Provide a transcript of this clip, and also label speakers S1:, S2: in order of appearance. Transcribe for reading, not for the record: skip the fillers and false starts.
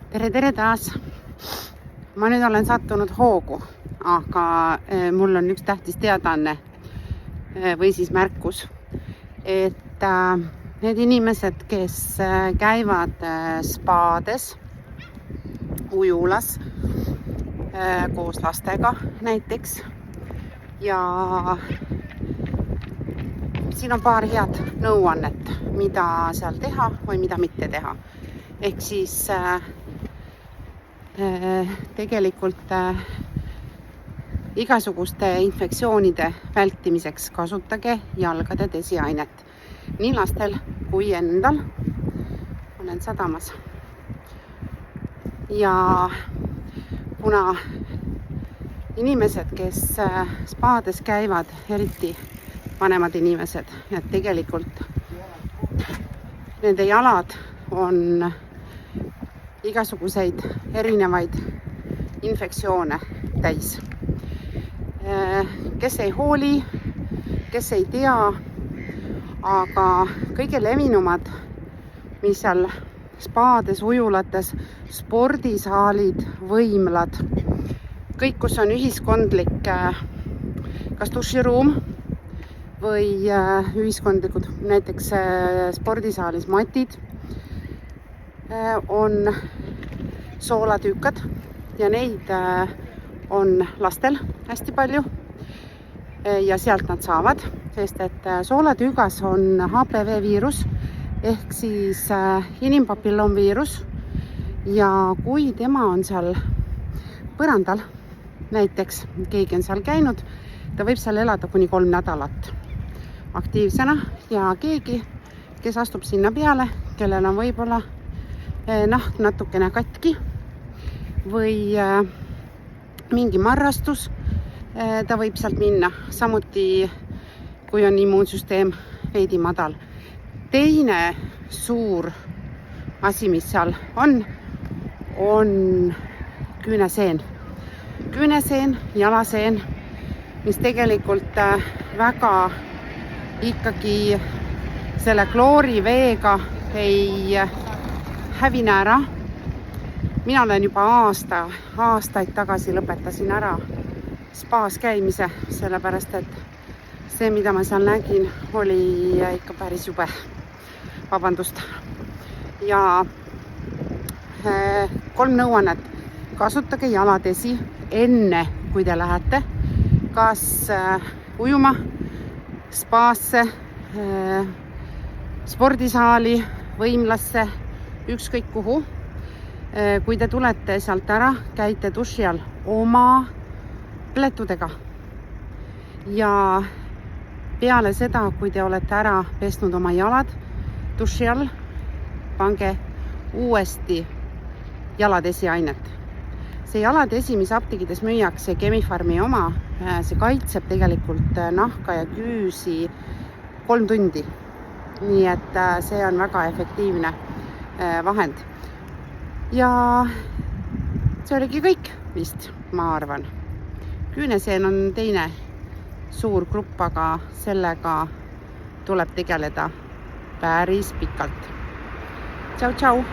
S1: Tere taas! Ma nüüd olen sattunud hoogu, aga mul on üks tähtis teadaanne või siis märkus, et need inimesed, kes käivad spaades, ujulas koos lastega näiteks ja siin on paar head nõuannet, mida seal teha või mida mitte teha. Ehk siis tegelikult igasuguste infektsioonide vältimiseks kasutage jalgade desiainet. Nii lastel kui endal. Olen sadamas. Ja kuna inimesed, kes spaades käivad, eriti vanemad inimesed, et tegelikult nende jalad on igasuguseid erinevaid infektsioone täis. Kes ei hooli, kes ei tea, aga kõige levinumad, mis seal spaades, ujulates, spordisaalid, võimlad, kõik, kus on ühiskondlik kas duširuum või ühiskondlikud, näiteks spordisaalis matid, on soolatüükad ja neid on lastel hästi palju ja sealt nad saavad, sest et soolatüügas on HPV viirus ehk siis inimpapillomviirus ja kui tema on seal põrandal, näiteks keegi on seal käinud, ta võib seal elada kuni 3 nädalat aktiivsena ja keegi, kes astub sinna peale, kellel on võib-olla nahk natukene katki või mingi marrastus, ta võib sealt minna, samuti kui on immuunsüsteem veidi madal. Teine suur asi, mis seal on küüneseen. Küüneseen, jalaseen, mis tegelikult väga ikkagi selle klooriveega ei hävine ära. Mina olen juba aastaid tagasi lõpetasin ära spaas käimise, sellepärast et see, mida ma seal nägin, oli ikka päris jube. Vabandust. Ja 3 nõuannet. Kasutage jaladesi enne, kui te lähete. Kas ujuma, spaasse, spordisaali, võimlasse, ükskõik kuhu. Kui te tulete sealt ära, käite duši all oma pletudega. Ja peale seda, kui te olete ära pesnud oma jalad duši all, pange uuesti jaladesiainet. See jaladesi, mis apteegides müüakse, Chemi-Pharmi oma, see kaitseb tegelikult nahka ja küüsi 3 tundi. Nii et see on väga efektiivne vahend. Ja see oligi kõik vist, ma arvan. Küüneseen on teine suur grupp, aga sellega tuleb tegeleda päris pikalt. Tšau!